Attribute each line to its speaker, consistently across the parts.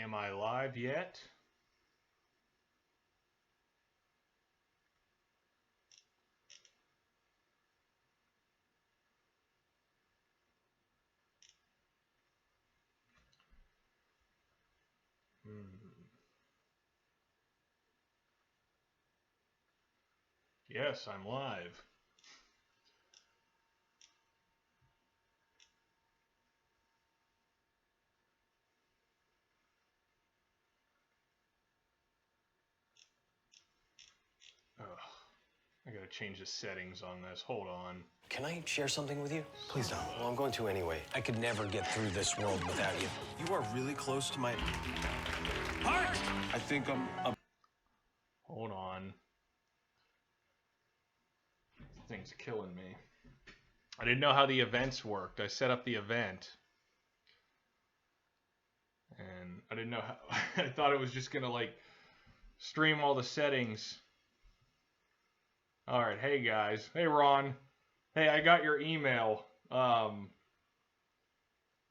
Speaker 1: Am I live yet? Yes, I'm live. Ugh. I gotta change the settings on this. Hold on.
Speaker 2: Can I share something with you?
Speaker 3: Please don't.
Speaker 2: Well, I'm going to anyway. I could never get through this world without you.
Speaker 3: You are really close to my heart. I think I'm
Speaker 1: Hold on. This thing's killing me. I didn't know how the events worked. I set up the event. And I didn't know how. I thought it was just gonna, like, stream all the settings. Alright, hey guys. Hey Ron. Hey, I got your email.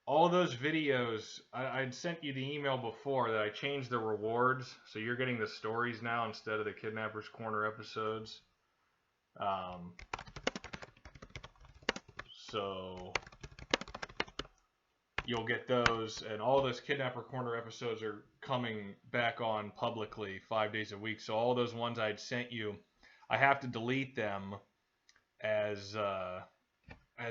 Speaker 1: All those videos, I'd sent you the email before that I changed the rewards, so you're getting the stories now instead of the Kidnapper's Corner episodes. So you'll get those, and all those Kidnapper Corner episodes are coming back on publicly 5 days a week. So all those ones I'd sent you, I have to delete them as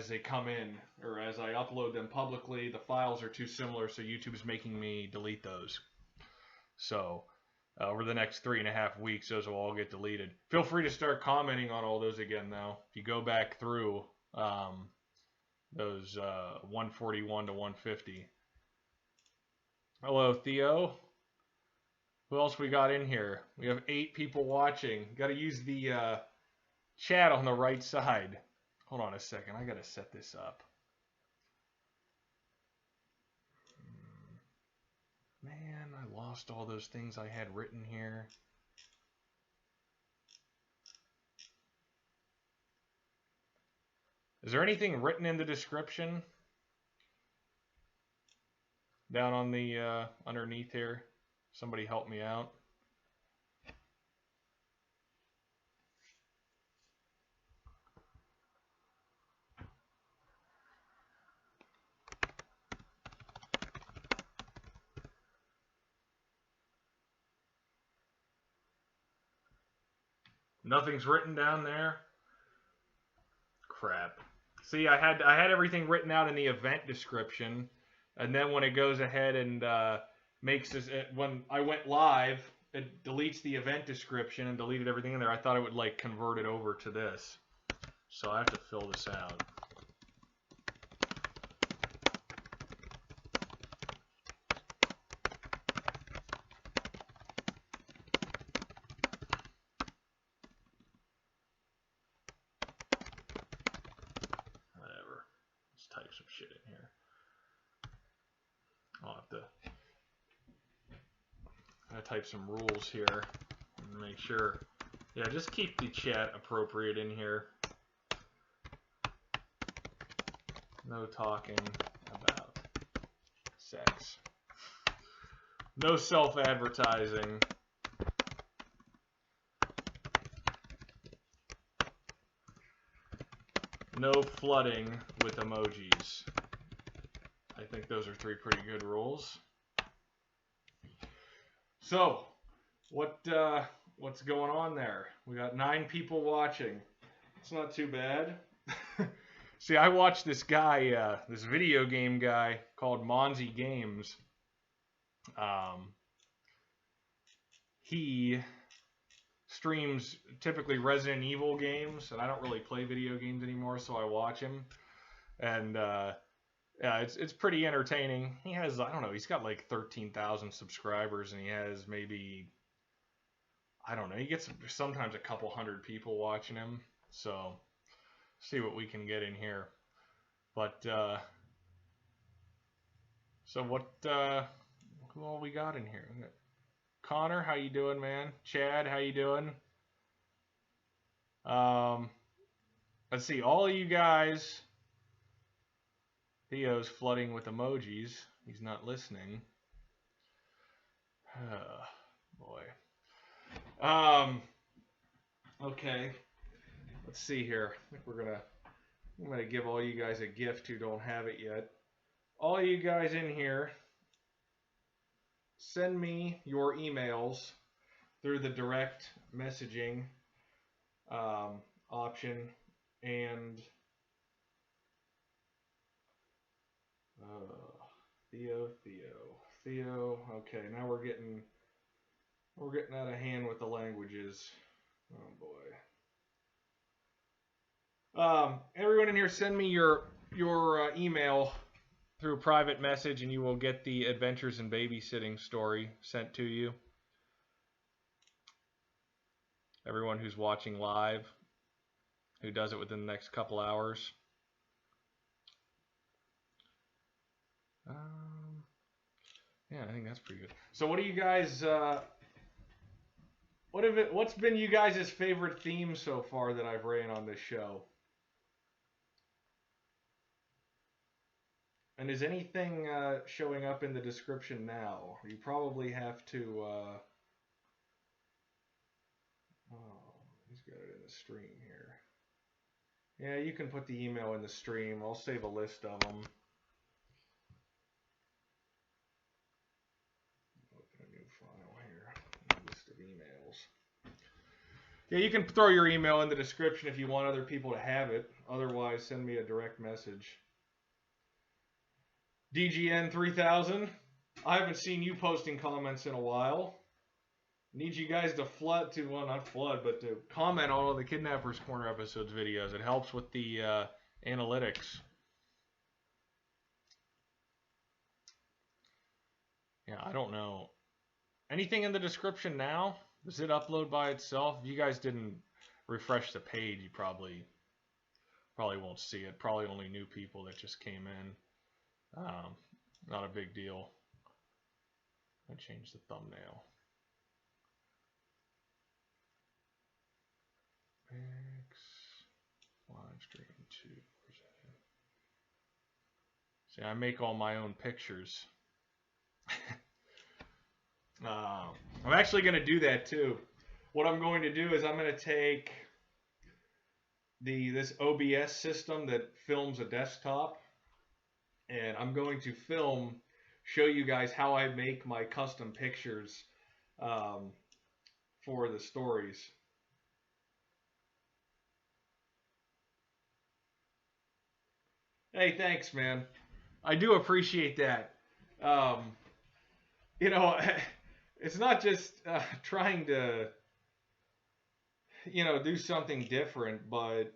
Speaker 1: they come in, or as I upload them publicly. The files are too similar, so YouTube's making me delete those. So over the next 3.5 weeks, those will all get deleted. Feel free to start commenting on all those again, though. If you go back through those 141 to 150. Hello, Theo. Who else we got in here? We have 8 people watching. Got to use the chat on the right side. Hold on a second. I got to set this up. Man, I lost all those things I had written here. Is there anything written in the description? Down on the underneath here. Somebody help me out. Nothing's written down there. Crap. See, I had everything written out in the event description, and then when it goes ahead and makes this, when I went live, it deletes the event description and deleted everything in there. I thought it would like convert it over to this, so I have to fill this out. Type some shit in here. I'll have to type some rules here and make sure. Yeah, just keep the chat appropriate in here. No talking about sex. No self-advertising. No flooding with emojis. I think those are 3 pretty good rules. So, what's going on there? We got 9 people watching. It's not too bad. See, I watched this guy, this video game guy called Monzy Games. He streams typically Resident Evil games, and I don't really play video games anymore, so I watch him. And yeah, it's pretty entertaining. He has, I don't know, he's got like 13,000 subscribers, and he has maybe, I don't know, he gets sometimes a couple hundred people watching him. So see what we can get in here. But so what who all we got in here? Connor, how you doing, man? Chad, how you doing? Let's see, all of you guys. Theo's flooding with emojis. He's not listening. Boy. Okay. Let's see here. I think I'm gonna give all you guys a gift who don't have it yet. All you guys in here, send me your emails through the direct messaging option, and Theo. Okay, now we're getting out of hand with the languages. Oh boy. Everyone in here, send me your email through a private message, and you will get the Adventures in Babysitting story sent to you. Everyone who's watching live, who does it within the next couple hours. Yeah, I think that's pretty good. So what do you guys, what's been you guys' favorite theme so far that I've ran on this show? And is anything showing up in the description now? You probably have to, oh, he's got it in the stream here. Yeah, you can put the email in the stream. I'll save a list of them. Open a new file here. A list of emails. Yeah, you can throw your email in the description if you want other people to have it. Otherwise, send me a direct message. DGN 3000. I haven't seen you posting comments in a while. Need you guys to not flood, but to comment on all the Kidnappers Corner episodes videos. It helps with the analytics. Yeah, I don't know. Anything in the description now? Does it upload by itself? If you guys didn't refresh the page, you probably won't see it. Probably only new people that just came in. Not a big deal. I changed the thumbnail. Live stream 2. See, I make all my own pictures. I'm actually going to do that too. What I'm going to do is I'm going to take this OBS system that films a desktop, and I'm going to show you guys how I make my custom pictures for the stories. Hey, thanks, man. I do appreciate that. You know, it's not just trying to, do something different, but,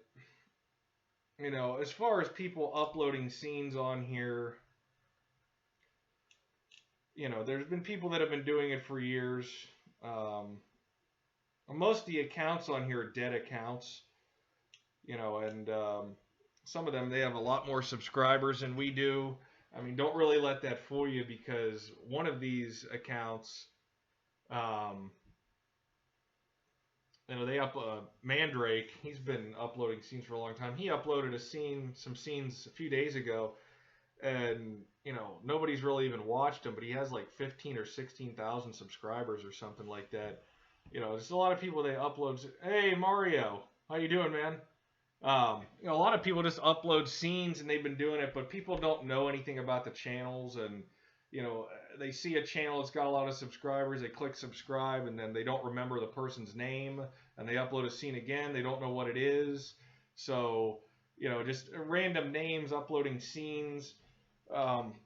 Speaker 1: as far as people uploading scenes on here, there's been people that have been doing it for years. Most of the accounts on here are dead accounts, and some of them, they have a lot more subscribers than we do. I mean, don't really let that fool you, because one of these accounts, Mandrake, he's been uploading scenes for a long time. He uploaded some scenes a few days ago, and, nobody's really even watched him, but he has like 15 or 16,000 subscribers or something like that. There's a lot of people that upload. Hey, Mario, how you doing, man? A lot of people just upload scenes, and they've been doing it, but people don't know anything about the channels, and they see a channel that's got a lot of subscribers, they click subscribe, and then they don't remember the person's name, and they upload a scene again, they don't know what it is. So just random names uploading scenes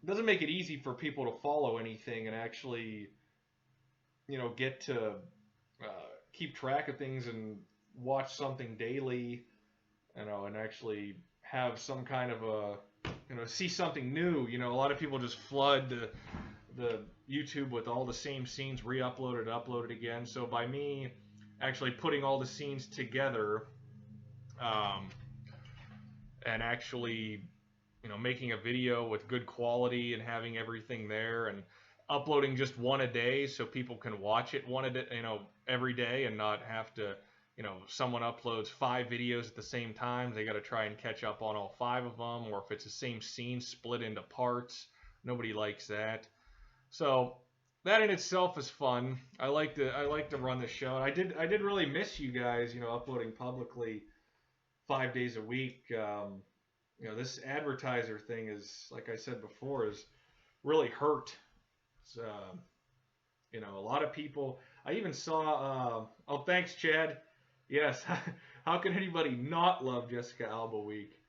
Speaker 1: doesn't make it easy for people to follow anything and actually get to keep track of things and watch something daily, and actually have some kind of see something new. A lot of people just flood the YouTube with all the same scenes, re-uploaded, uploaded again. So by me actually putting all the scenes together, and actually, making a video with good quality and having everything there, and uploading just one a day so people can watch it every day, and not have to, someone uploads 5 videos at the same time. They got to try and catch up on all 5 of them, or if it's the same scene split into parts, nobody likes that. So that in itself is fun. I like to run the show. And I did really miss you guys, uploading publicly 5 days a week. This advertiser thing is, like I said before, is really hurt. It's, a lot of people. I even saw. Oh, thanks, Chad. Yes. How can anybody not love Jessica Alba Week?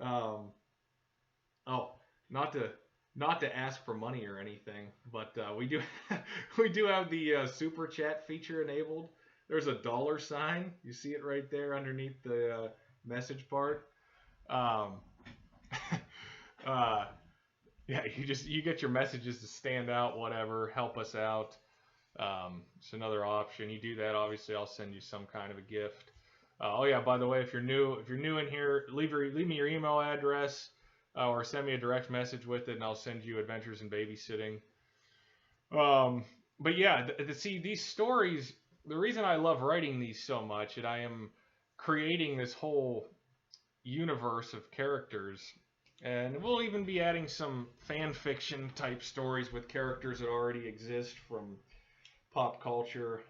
Speaker 1: Um, oh, not to ask for money or anything, but we do we do have the super chat feature enabled. There's a $sign. You see it right there underneath the message part. Um, yeah, you get your messages to stand out, whatever, help us out. It's another option. You do that, obviously, I'll send you some kind of a gift. Oh yeah, by the way, if you're new in here, leave me your email address or send me a direct message with it, and I'll send you Adventures in Babysitting. But yeah, see these stories. The reason I love writing these so much, and I am creating this whole universe of characters, and we'll even be adding some fan fiction type stories with characters that already exist from pop culture.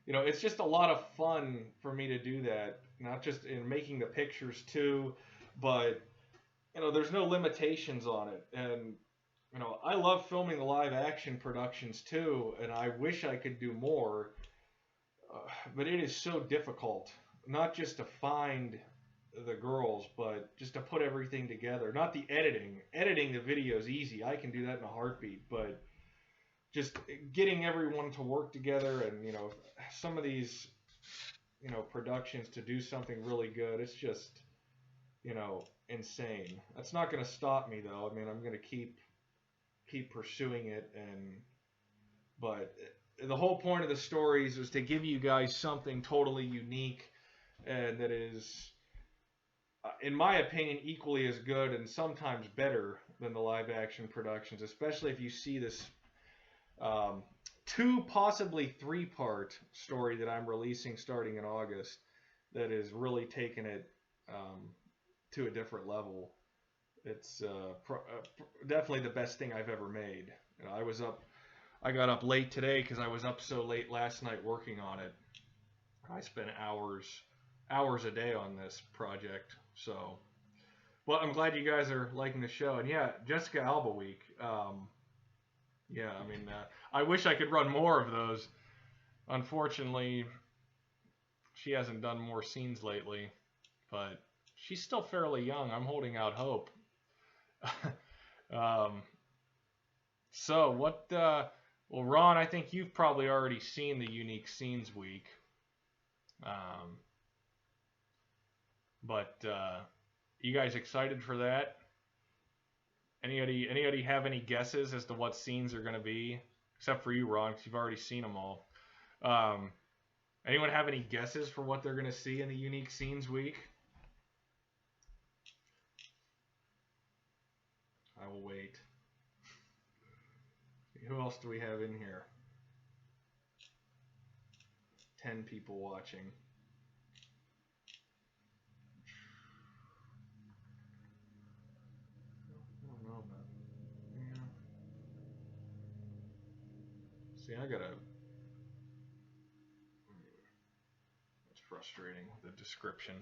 Speaker 1: It's just a lot of fun for me to do that, not just in making the pictures too, but there's no limitations on it. And I love filming the live action productions too, and I wish I could do more, but it is so difficult, not just to find the girls, but just to put everything together. Not the editing. Editing the video is easy. I can do that in a heartbeat, but just getting everyone to work together, and some of these productions to do something really good, it's just insane. That's not going to stop me though. I mean, I'm going to keep pursuing it, but the whole point of the stories is to give you guys something totally unique and that is, in my opinion, equally as good and sometimes better than the live action productions, especially if you see this 2, possibly 3-part story that I'm releasing starting in August that is really taking it to a different level. It's definitely the best thing I've ever made. I got up late today because I was up so late last night working on it. I spent hours a day on this project. So, well, I'm glad you guys are liking the show. And yeah, Jessica Alba Week. Yeah, I mean, I wish I could run more of those. Unfortunately, she hasn't done more scenes lately, but she's still fairly young. I'm holding out hope. So what? Well, Ron, I think you've probably already seen the Unique Scenes Week. But you guys excited for that? Anybody have any guesses as to what scenes are going to be? Except for you, Ron, because you've already seen them all. Anyone have any guesses for what they're going to see in the Unique Scenes Week? I will wait. Who else do we have in here? 10 people watching. I don't know, but yeah. See, it's frustrating, the description.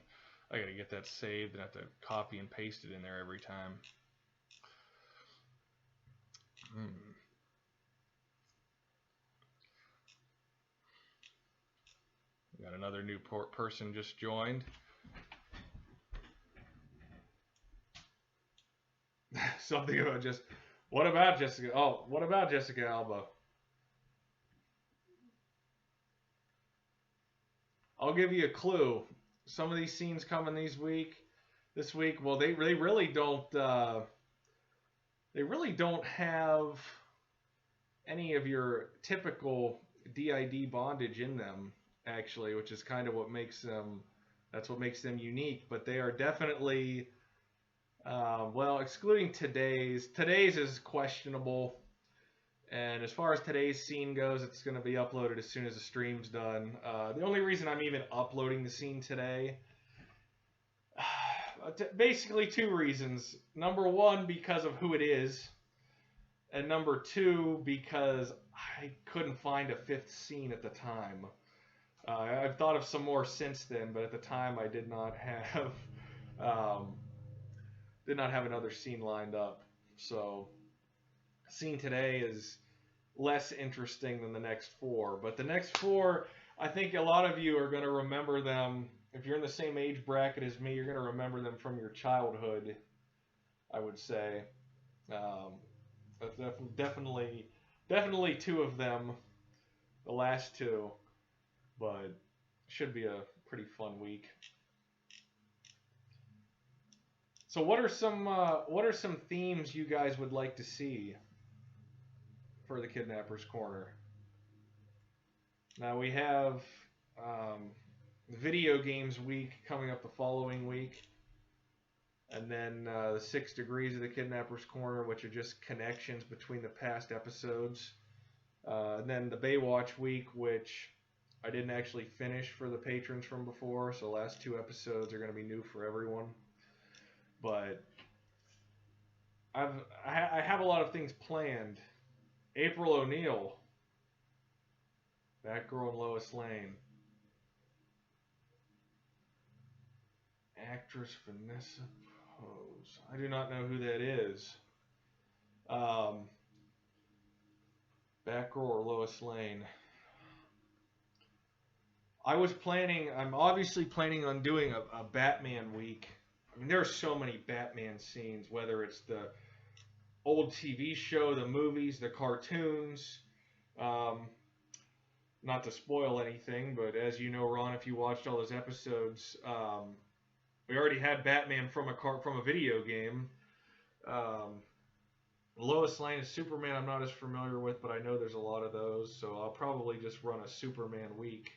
Speaker 1: I gotta get that saved and have to copy and paste it in there every time. We got another new person just joined. Something about what about Jessica? Oh, what about Jessica Alba? I'll give you a clue. Some of these scenes coming this week. Well, they really don't. They really don't have any of your typical DID bondage in them, actually, which is kind of what makes them. That's what makes them unique. But they are definitely. Well, excluding today's is questionable. And as far as today's scene goes, it's going to be uploaded as soon as the stream's done. The only reason I'm even uploading the scene today, basically 2 reasons. Number one, because of who it is. And number 2 because I couldn't find a 5th scene at the time. I've thought of some more since then, but at the time I did not have another scene lined up. So, scene today is less interesting than the next 4. But the next 4, I think a lot of you are going to remember them. If you're in the same age bracket as me, you're going to remember them from your childhood, I would say. That's definitely 2 of them, the last 2. But should be a pretty fun week. So what are some themes you guys would like to see for the Kidnapper's Corner? Now we have video games week coming up the following week, and then the 6 degrees of the Kidnapper's Corner, which are just connections between the past episodes, and then the Baywatch week, which I didn't actually finish for the patrons from before, so the last 2 episodes are going to be new for everyone. But I have a lot of things planned. April O'Neil, Batgirl and Lois Lane, actress Vanessa Pose. I do not know who that is. Batgirl or Lois Lane. I'm obviously planning on doing a Batman week. I mean, there are so many Batman scenes, whether it's the old TV show, the movies, the cartoons. Not to spoil anything, but as you know, Ron, if you watched all those episodes, we already had Batman from a video game. Lois Lane is Superman. I'm not as familiar with, but I know there's a lot of those, so I'll probably just run a Superman week.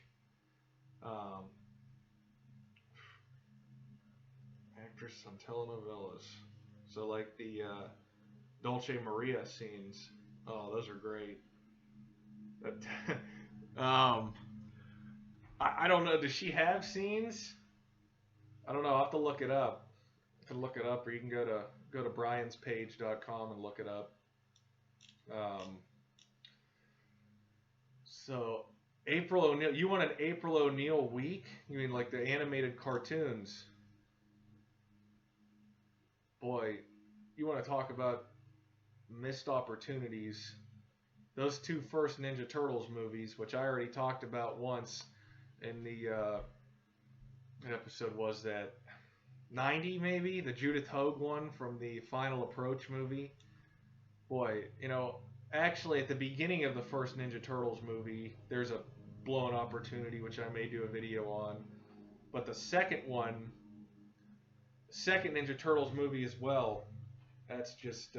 Speaker 1: Actress on telenovelas. So like the Dolce Maria scenes. Oh, those are great. I don't know. Does she have scenes? I don't know. I'll have to look it up. You can look it up, or you can go to brianspage.com and look it up. So April O'Neil. You want an April O'Neil week? You mean like the animated cartoons? Boy, you want to talk about missed opportunities. Those 2 first Ninja Turtles movies, which I already talked about once in the episode, was that 90 maybe? The Judith Hoag one from the Final Approach movie. Boy, actually at the beginning of the first Ninja Turtles movie, there's a blown opportunity, which I may do a video on. But the second Ninja Turtles movie as well, that's just...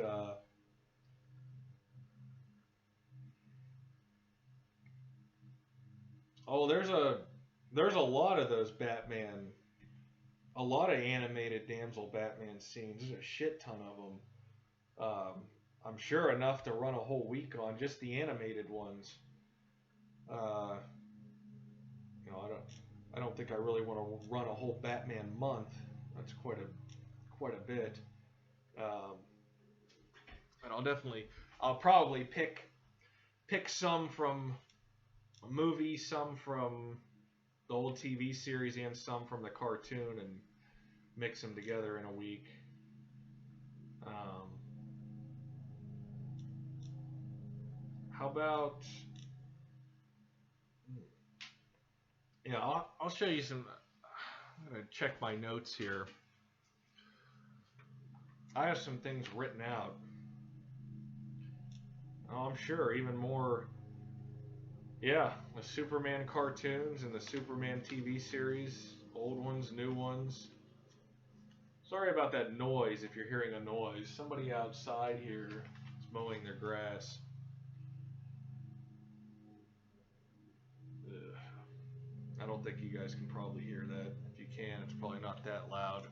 Speaker 1: Oh, there's a lot of those Batman, a lot of animated damsel Batman scenes. There's a shit ton of them. I'm sure enough to run a whole week on just the animated ones. I don't think I really want to run a whole Batman month. That's quite a bit. And I'll probably pick some from a movie, some from the old TV series, and some from the cartoon, and mix them together in a week. How about... Yeah, I'll show you some... I'm going to check my notes here. I have some things written out. Oh, I'm sure even more... Yeah, the Superman cartoons and the Superman TV series. Old ones, new ones. Sorry about that noise if you're hearing a noise. Somebody outside here is mowing their grass. Ugh. I don't think you guys can probably hear that. If you can, it's probably not that loud.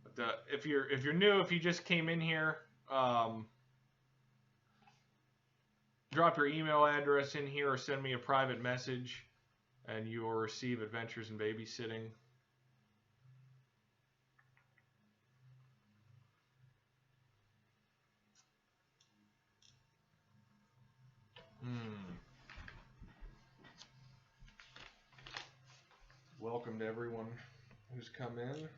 Speaker 1: But if you're new, if you just came in here, drop your email address in here or send me a private message, and you will receive Adventures in Babysitting. Welcome to everyone who's come in.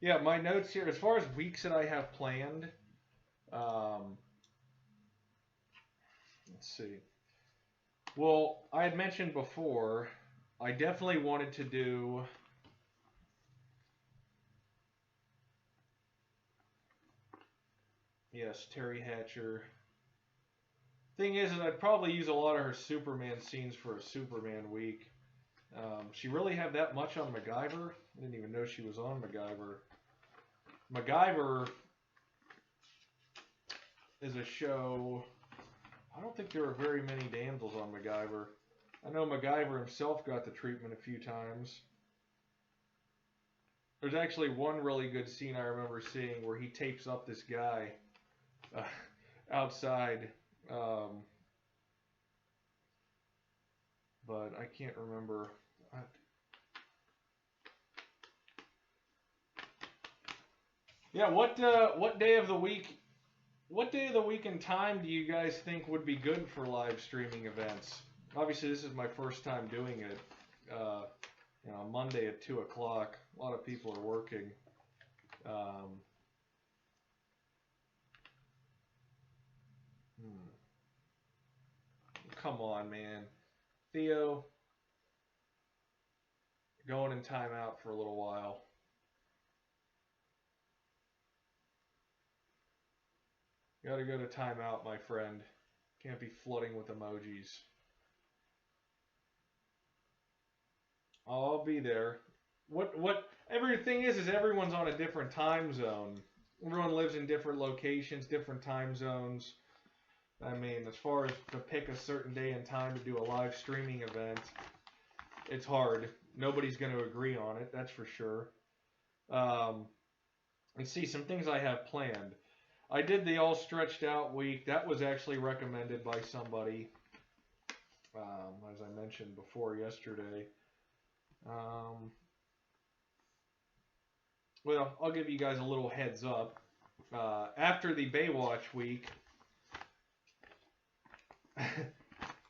Speaker 1: Yeah, my notes here, as far as weeks that I have planned, let's see. Well, I had mentioned before, I definitely wanted to do... Yes, Terry Hatcher. Thing is I'd probably use a lot of her Superman scenes for a Superman week. She really had that much on MacGyver? I didn't even know she was on MacGyver. MacGyver is a show... I don't think there are very many damsels on MacGyver. I know MacGyver himself got the treatment a few times. There's actually one really good scene I remember seeing where he tapes up this guy outside. But I can't remember. Yeah, what day of the week? What day of the week and time do you guys think would be good for live streaming events? Obviously, this is my first time doing it. Monday at 2 o'clock. A lot of people are working. Come on, man. Theo, going in timeout for a little while. Gotta go to timeout, my friend. Can't be flooding with emojis. I'll be there. Everything is everyone's on a different time zone. Everyone lives in different locations, different time zones. I mean, as far as to pick a certain day and time to do a live streaming event, it's hard. Nobody's going to agree on it, that's for sure. And see, some things I have planned. I did the all stretched out week. That was actually recommended by somebody, as I mentioned before yesterday. Well, I'll give you guys a little heads up. After the Baywatch week,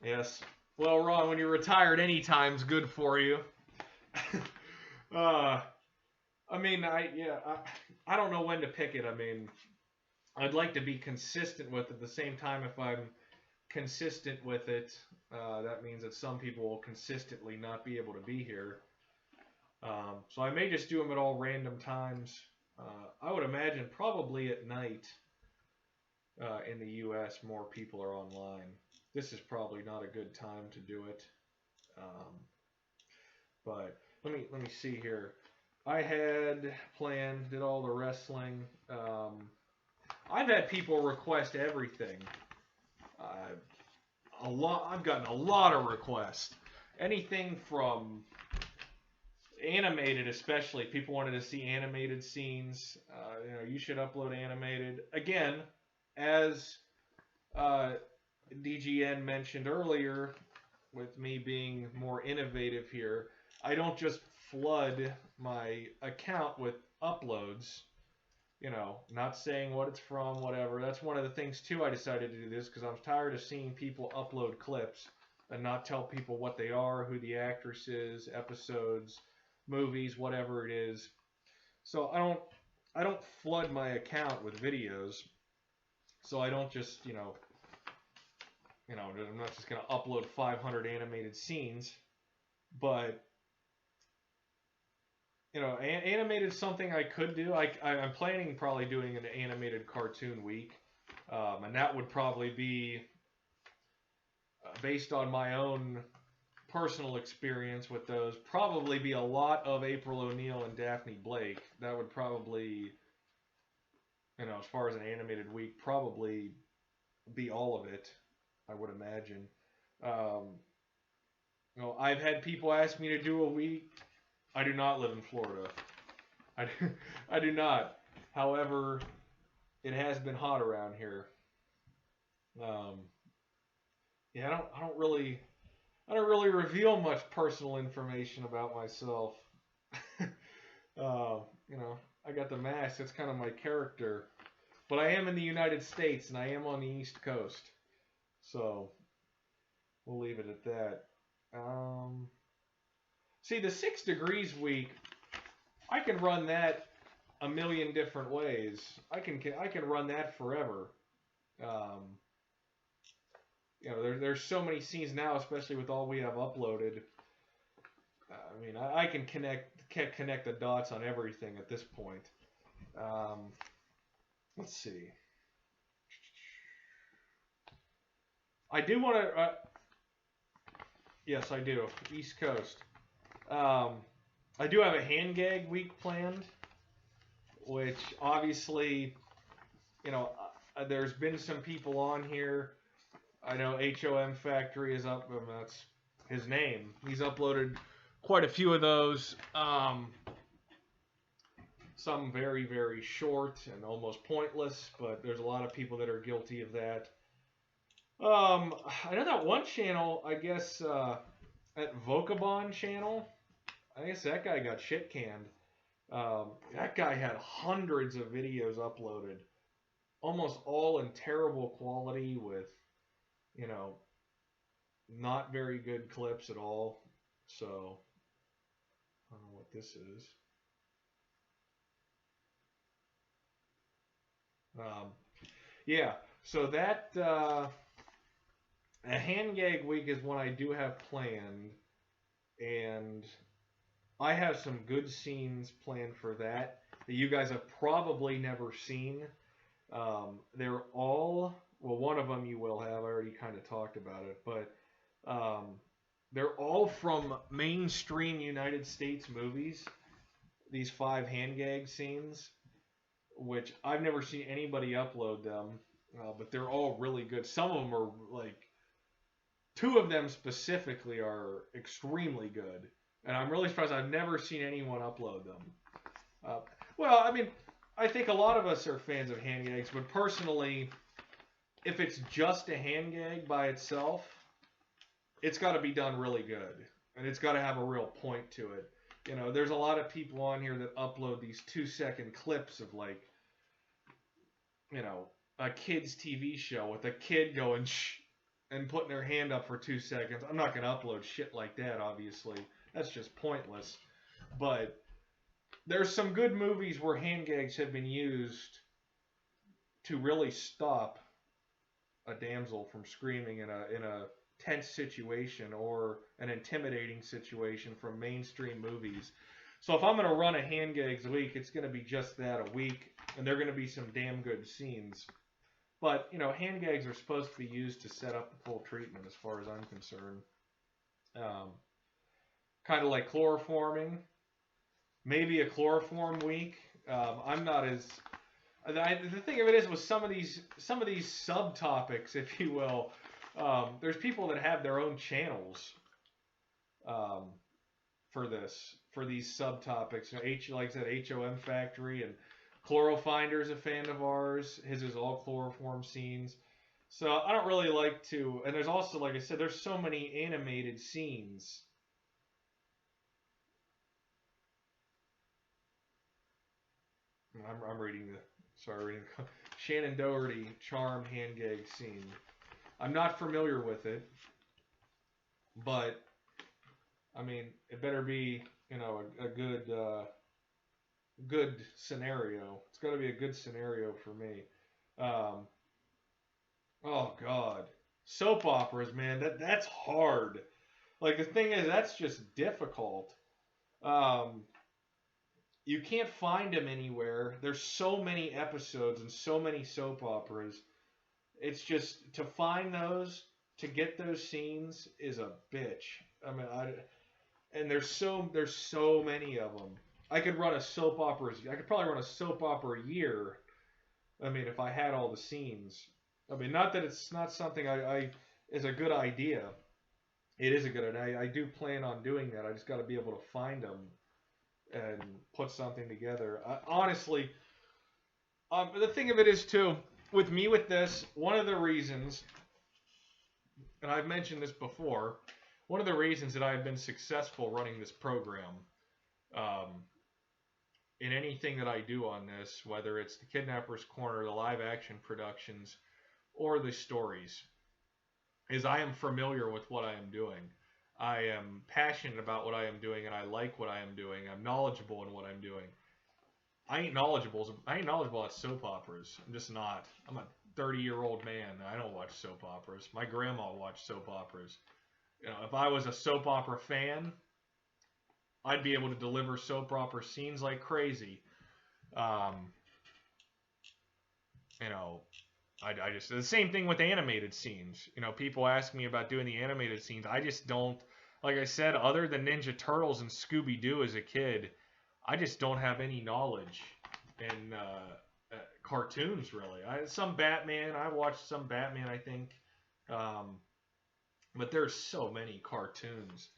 Speaker 1: yes. Well, Ron, when you're retired, any time's good for you. I don't know when to pick it. I mean, I'd like to be consistent with it. At the same time, if I'm consistent with it, that means that some people will consistently not be able to be here. So I may just do them at all random times. I would imagine probably at night in the U.S. more people are online. This is probably not a good time to do it. But let me see here. I had planned, did all the wrestling. I've had people request everything. I've gotten a lot of requests. Anything from animated, especially. People wanted to see animated scenes. You should upload animated. Again, as DGN mentioned earlier, with me being more innovative here, I don't just flood my account with uploads. Not saying what it's from, whatever. That's one of the things, too, I decided to do this, because I'm tired of seeing people upload clips and not tell people what they are, who the actress is, episodes, movies, whatever it is. So I don't flood my account with videos. So I don't just, I'm not just going to upload 500 animated scenes. But animated is something I could do. I'm planning probably doing an animated cartoon week. And that would probably be based on my own personal experience with those. Probably be a lot of April O'Neil and Daphne Blake. That would probably, as far as an animated week, probably be all of it, I would imagine. I've had people ask me to do a week. I do not live in Florida. I do not. However, it has been hot around here. I don't really reveal much personal information about myself. I got the mask. That's kind of my character. But I am in the United States, and I am on the East Coast. So we'll leave it at that. See, the 6 Degrees week, I can run that a million different ways. I can run that forever. There's so many scenes now, especially with all we have uploaded. I mean, I can connect the dots on everything at this point. Let's see. I do want to. Yes, I do. East Coast. I do have a hand gag week planned, which obviously, there's been some people on here. I know HOM Factory is up. That's his name. He's uploaded quite a few of those. Some very, very short and almost pointless, but there's a lot of people that are guilty of that. I know that one channel, I guess, that Vocabon channel, I guess that guy got shit canned. That guy had hundreds of videos uploaded, almost all in terrible quality with, not very good clips at all. So, I don't know what this is. Yeah, so that a hand gag week is one I do have planned, and I have some good scenes planned for that you guys have probably never seen. They're all, well, one of them you will have. I already kind of talked about it, but they're all from mainstream United States movies. These 5 hand gag scenes, which I've never seen anybody upload them, but they're all really good. Some of them are like, 2 of them specifically are extremely good, and I'm really surprised I've never seen anyone upload them. Well, I mean, I think a lot of us are fans of hand gags, but personally, if it's just a hand gag by itself, it's got to be done really good, and it's got to have a real point to it. There's a lot of people on here that upload these 2-second clips of like, a kid's TV show with a kid going shh and putting their hand up for 2 seconds. I'm not going to upload shit like that, obviously. That's just pointless. But there's some good movies where hand gags have been used to really stop a damsel from screaming in a tense situation or an intimidating situation from mainstream movies. So if I'm going to run a hand gags week, it's going to be just that, a week, and they're going to be some damn good scenes. But, hand gags are supposed to be used to set up the full treatment as far as I'm concerned. Kind of like chloroforming. Maybe a chloroform week. I'm not as... the thing of it is, with some of these subtopics, if you will, there's people that have their own channels for these subtopics. Like I said, HOM Factory, and Chlorofinder's a fan of ours. His is all chloroform scenes. So I don't really like to... And there's also, like I said, there's so many animated scenes. I'm reading Shannon Doherty charm hand gag scene. I'm not familiar with it, but I mean, it better be, a good scenario. It's got to be a good scenario for me. Oh God, soap operas, man. That's hard. Like, the thing is, that's just difficult. You can't find them anywhere. There's so many episodes and so many soap operas. It's just, to find those, to get those scenes is a bitch. I mean, and there's so many of them. I could probably run a soap opera a year. I mean, if I had all the scenes. I mean, not that it's not something I is a good idea. It is a good idea. I do plan on doing that. I just got to be able to find them and put something together. Honestly, the thing of it is, too, with this, one of the reasons, and I've mentioned this before, one of the reasons that I've been successful running this program, in anything that I do on this, whether it's the Kidnapper's Corner, the live action productions, or the stories, is I am familiar with what I am doing. I am passionate about what I am doing, and I like what I am doing. I'm knowledgeable in what I'm doing. I ain't knowledgeable. I ain't knowledgeable at soap operas. I'm just not. I'm a 30-year-old man. I don't watch soap operas. My grandma watched soap operas. You know, if I was a soap opera fan, I'd be able to deliver soap opera scenes like crazy. Um, you know, I just the same thing with animated scenes. You know, people ask me about doing the animated scenes. I just don't. Like I said, other than Ninja Turtles and Scooby Doo as a kid, I just don't have any knowledge in cartoons really. Some Batman. I watched some Batman. I think, but there's so many cartoons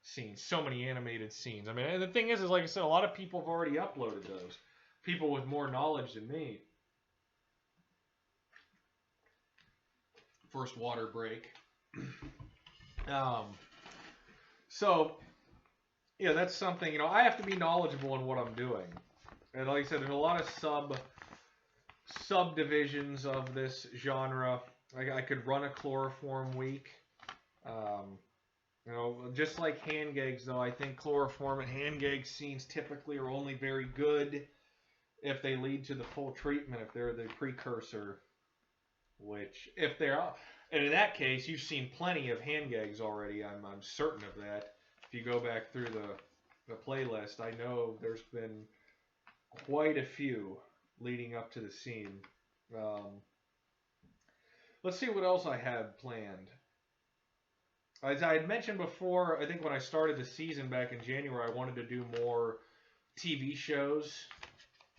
Speaker 1: scenes, so many animated scenes. I mean, and the thing is like I said, a lot of people have already uploaded those. People with more knowledge than me. First water break. So, yeah, that's something, you know, I have to be knowledgeable in what I'm doing. And like I said, there's a lot of subdivisions of this genre. I could run a chloroform week. You know, just like hand gags, though, I think chloroform and hand gag scenes typically are only very good if they lead to the full treatment, if they're the precursor. Which, if they are, and in that case, you've seen plenty of hand gags already. I'm certain of that. If you go back through the playlist, I know there's been quite a few leading up to the scene. Let's see what else I had planned. As I had mentioned before, I think when I started the season back in January, I wanted to do more TV shows,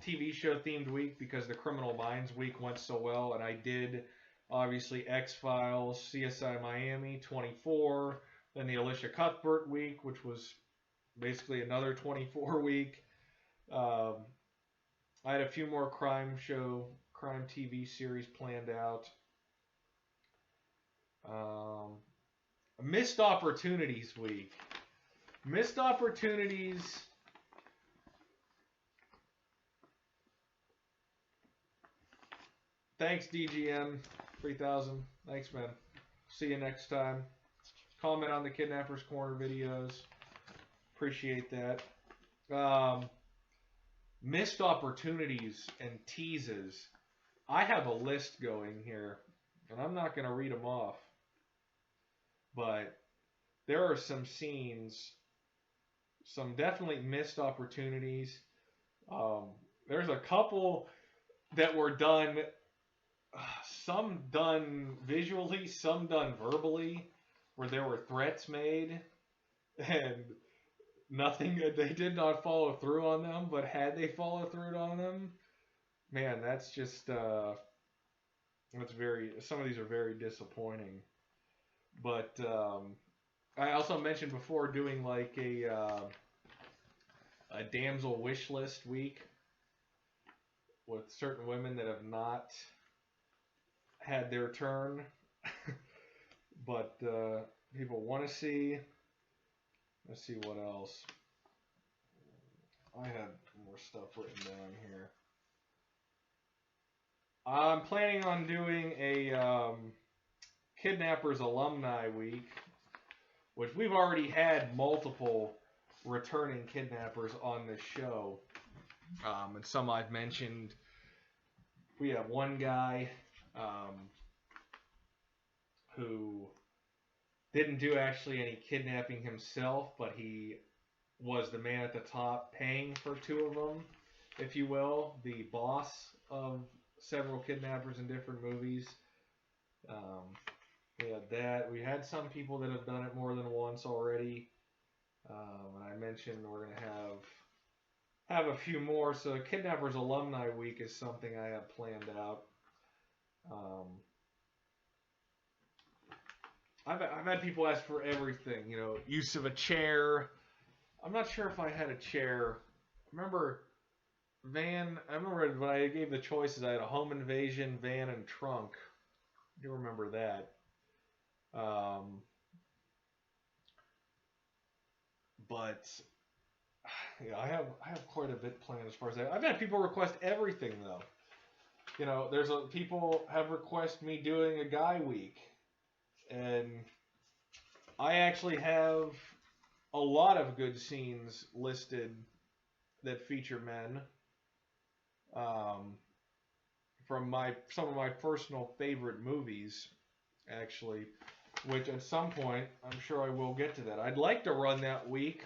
Speaker 1: TV show themed week because the Criminal Minds week went so well, and I did obviously X-Files, CSI Miami, 24, then the Alicia Cuthbert week, which was basically another 24 week. I had a few more crime TV series planned out. Missed Opportunities week. Missed Opportunities. Thanks, DGM 3000. Thanks, man. See you next time. Comment on the Kidnapper's Corner videos. Appreciate that. Missed opportunities and teases. I have a list going here, and I'm not going to read them off. But there are some scenes, some definitely missed opportunities. There's a couple that were done, some done visually, some done verbally, where there were threats made, and they did not follow through on them, but had they followed through on them, man, that's just, some of these are very disappointing. But I also mentioned before doing like a damsel wish list week with certain women that have not had their turn, but people want to see. Let's see what else. I had more stuff written down here. I'm planning on doing a Kidnappers Alumni Week, which we've already had multiple returning kidnappers on this show. And some I've mentioned. We have one guy who didn't do actually any kidnapping himself, but he was the man at the top paying for two of them, if you will, the boss of several kidnappers in different movies. We had that. We had some people that have done it more than once already. And I mentioned we're going to have a few more. So Kidnappers Alumni Week is something I have planned out. I've had people ask for everything, you know, use of a chair. I'm not sure if I had a chair. I remember when I gave the choices, I had a home invasion, van, and trunk. I do remember that. But yeah, I have quite a bit planned as far as that. I've had people request everything though. You know, people have requested me doing a guy week, And I actually have a lot of good scenes listed that feature men. From some of my personal favorite movies, actually, which at some point I'm sure I will get to that. I'd like to run that week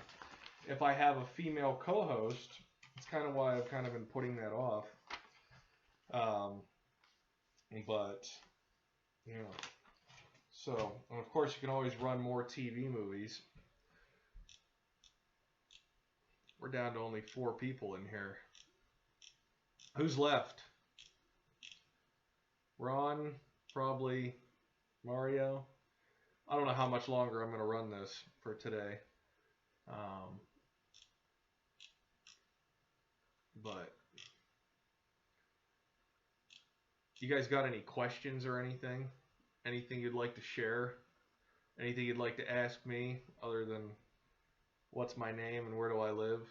Speaker 1: if I have a female co-host. It's kind of why I've kind of been putting that off. But you know, so and of course you can always run more TV movies. We're down to only 4 people in here. Who's left? Ron, probably Mario. I don't know how much longer I'm going to run this for today. But you guys got any questions or anything? Anything you'd like to share? Anything you'd like to ask me other than what's my name and where do I live?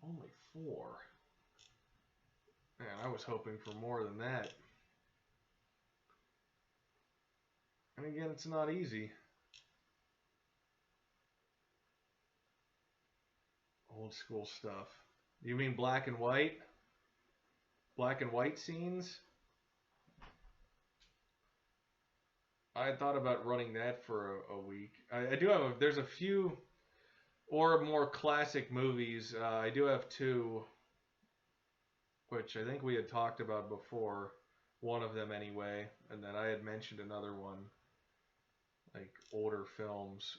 Speaker 1: Only 4. Man, I was hoping for more than that. And again, it's not easy. Old school stuff. You mean black and white? Black and white scenes? I had thought about running that for a week. I do have there's a few or more classic movies. I do have 2, which I think we had talked about before. One of them anyway, and then I had mentioned another one, like older films.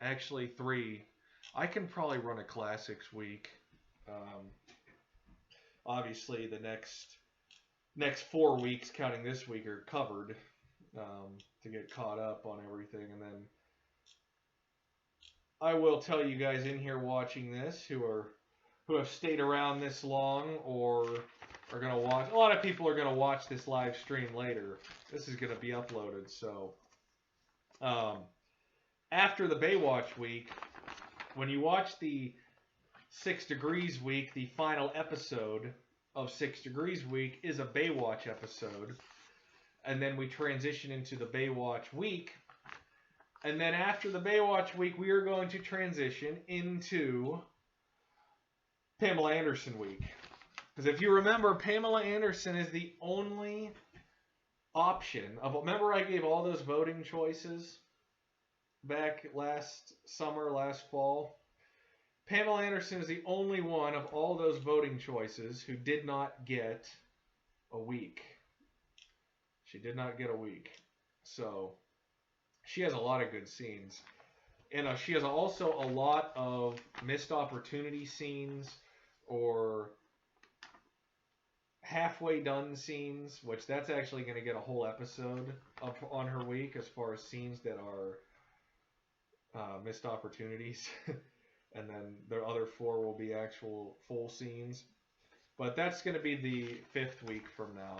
Speaker 1: Actually, 3. I can probably run a classics week. Obviously, the next 4 weeks, counting this week, are covered to get caught up on everything, and then I will tell you guys in here watching this who have stayed around this long or are gonna watch. A lot of people are gonna watch this live stream later. This is gonna be uploaded, so after the Baywatch week, when you watch the 6 Degrees week, the final episode of 6 Degrees week is a Baywatch episode. And then we transition into the Baywatch week. And then after the Baywatch week, we are going to transition into Pamela Anderson week. Because if you remember, Pamela Anderson is the only option. Remember I gave all those voting choices back last summer, last fall? Pamela Anderson is the only one of all those voting choices who did not get a week. She did not get a week. So she has a lot of good scenes. And she has also a lot of missed opportunity scenes or halfway done scenes, which that's actually going to get a whole episode up on her week as far as scenes that are missed opportunities. And then the other 4 will be actual full scenes. But that's going to be the 5th week from now,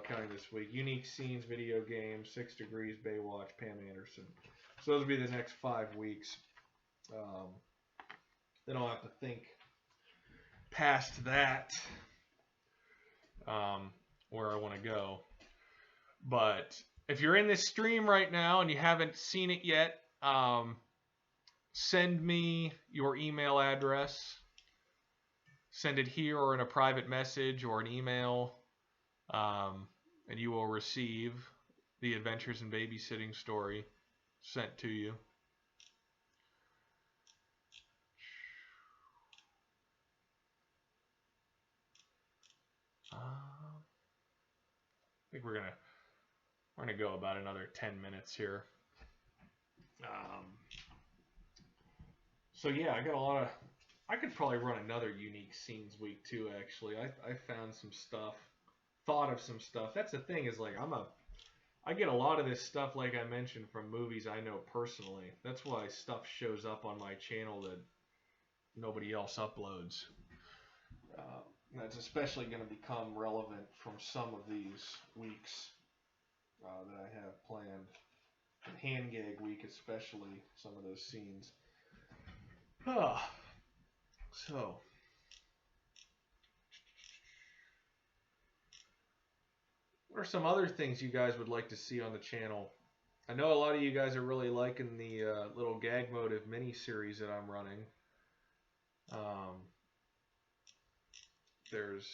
Speaker 1: counting this week. Unique scenes, video games, 6 Degrees, Baywatch, Pam Anderson. So those will be the next 5 weeks. Then I'll have to think past that where I want to go. But if you're in this stream right now and you haven't seen it yet, send me your email address. Send it here or in a private message or an email, and you will receive the Adventures in Babysitting story sent to you. I think we're gonna go about another 10 minutes here. So yeah, I got a lot of. I could probably run another unique scenes week too. Actually, I found some stuff, thought of some stuff. That's the thing is like I get a lot of this stuff like I mentioned from movies I know personally. That's why stuff shows up on my channel that nobody else uploads. That's especially going to become relevant from some of these weeks that I have planned. Hand gag week especially, some of those scenes. So, what are some other things you guys would like to see on the channel? I know a lot of you guys are really liking the little gag motive mini-series that I'm running. If there's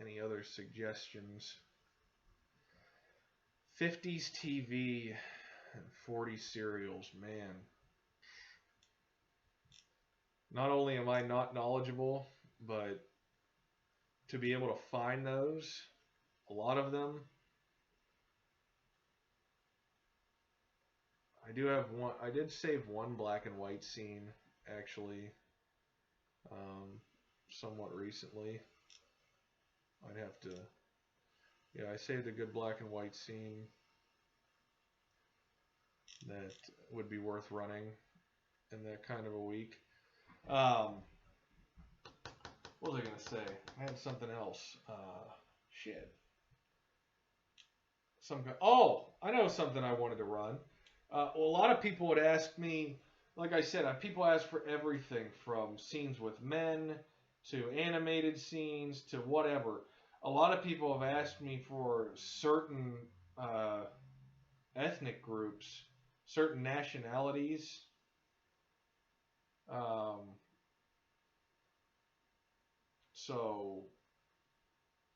Speaker 1: any other suggestions. 50s TV and 40s serials, man. Not only am I not knowledgeable, but to be able to find those, a lot of them. I do have one. I did save one black and white scene, actually, somewhat recently. I'd have to. Yeah, I saved a good black and white scene that would be worth running in that kind of a week. What was I gonna say? I had something else. Shit. Oh, I know something I wanted to run. Well, a lot of people would ask me, like I said, people ask for everything from scenes with men to animated scenes to whatever. A lot of people have asked me for certain ethnic groups, certain nationalities. So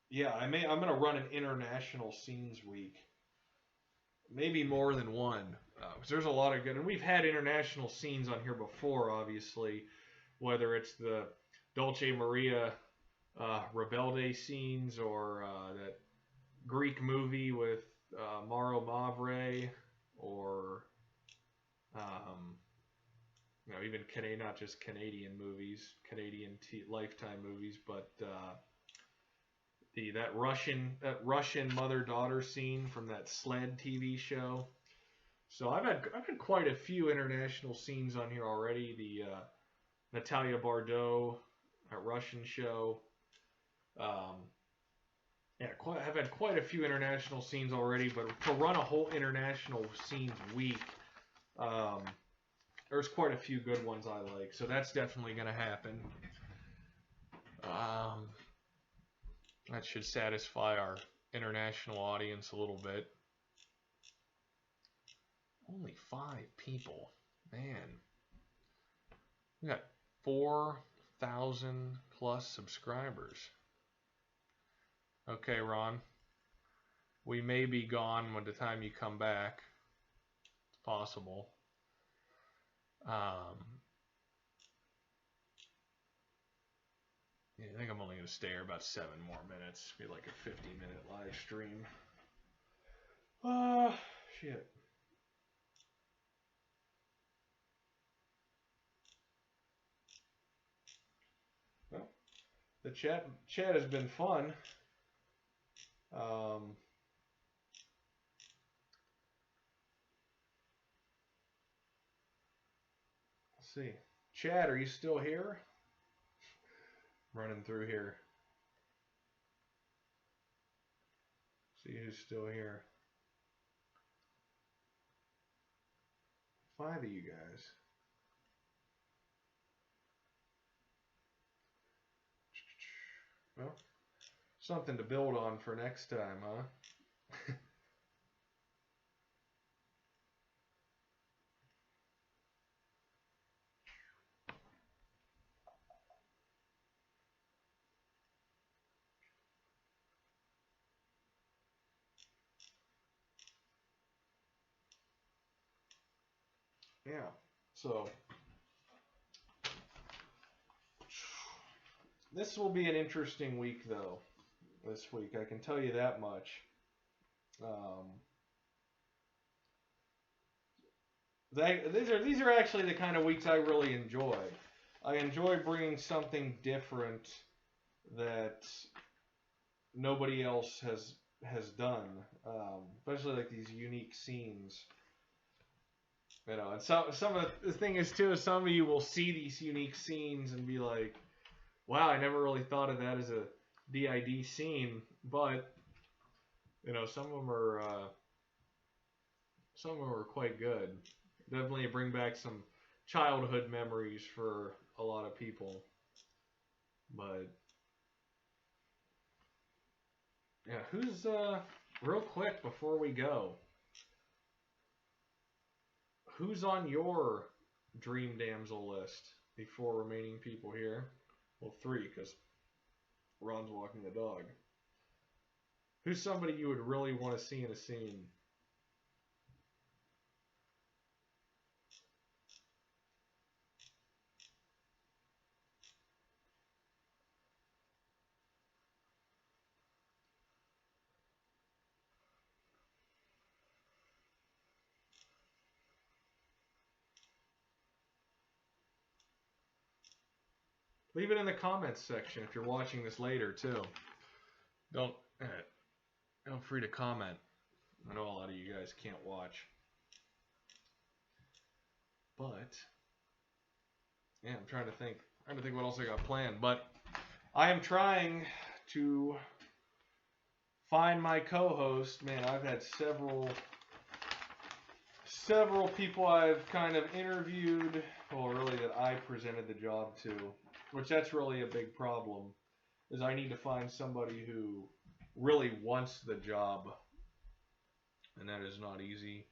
Speaker 1: yeah, I'm gonna run an international scenes week, maybe more than one. 'Cause there's a lot of good, and we've had international scenes on here before, obviously, whether it's the Dolce Maria Rebelde scenes or that Greek movie with Mauro Mavre, or even Canadian, not just Canadian movies, Canadian Lifetime movies, but that Russian mother-daughter scene from that Sled TV show. So I've had quite a few international scenes on here already. The Natalia Bardot Russian show. I've had quite a few international scenes already, but to run a whole international scenes week, there's quite a few good ones I like. So that's definitely going to happen. That should satisfy our international audience a little bit. Only 5 people. Man. We got 4,000 plus subscribers. Okay, Ron. We may be gone by the time you come back. It's possible. Yeah, I think I'm only going to stay here about 7 more minutes. Be like a 50-minute live stream. Shit. Well, the chat has been fun. Let's see. Chad, are you still here? Running through here. See who's still here. 5 of you guys. Well, something to build on for next time, huh? Yeah. So this will be an interesting week, though. This week, I can tell you that much. These are actually the kind of weeks I really enjoy. I enjoy bringing something different that nobody else has done, especially like these unique scenes. And some of the thing is too, is some of you will see these unique scenes and be like, "Wow, I never really thought of that as a DID scene." But some of them are quite good. Definitely bring back some childhood memories for a lot of people. But yeah, who's real quick before we go? Who's on your dream damsel list? Before remaining people here. Well, 3 because Ron's walking the dog. Who's somebody you would really want to see in a scene? Leave it in the comments section if you're watching this later too. Don't feel free to comment. I know a lot of you guys can't watch, but yeah, I'm trying to think what else I got planned. But I am trying to find my co-host. Man, I've had several people I've kind of interviewed, well, really that I presented the job to, which that's really a big problem, is I need to find somebody who really wants the job, and that is not easy.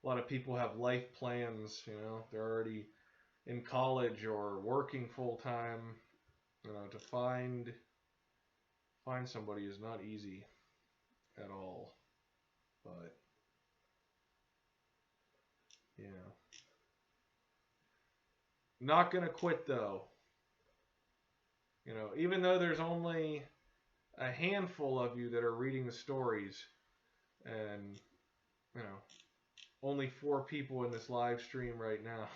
Speaker 1: A lot of people have life plans, they're already in college or working full time. To find somebody is not easy at all. But yeah. Not gonna quit though. Even though there's only a handful of you that are reading the stories, and only 4 people in this live stream right now.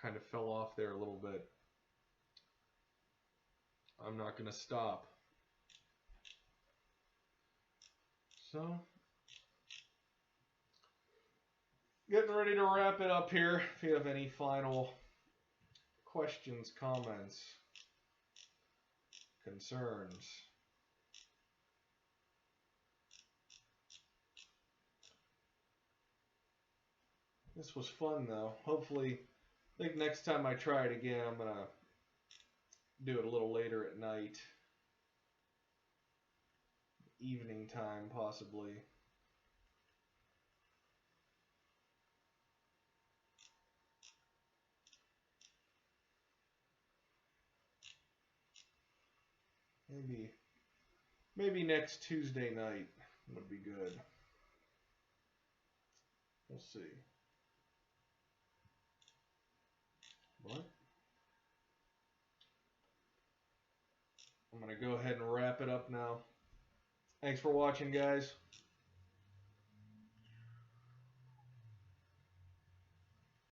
Speaker 1: Kind of fell off there a little bit. I'm not gonna stop. So, getting ready to wrap it up here. If you have any final questions, comments, concerns. This was fun though. Hopefully, I think next time I try it again, I'm gonna do it a little later at night. Evening time, possibly. Maybe next Tuesday night would be good. We'll see. What? I'm going to go ahead and wrap it up now. Thanks for watching, guys.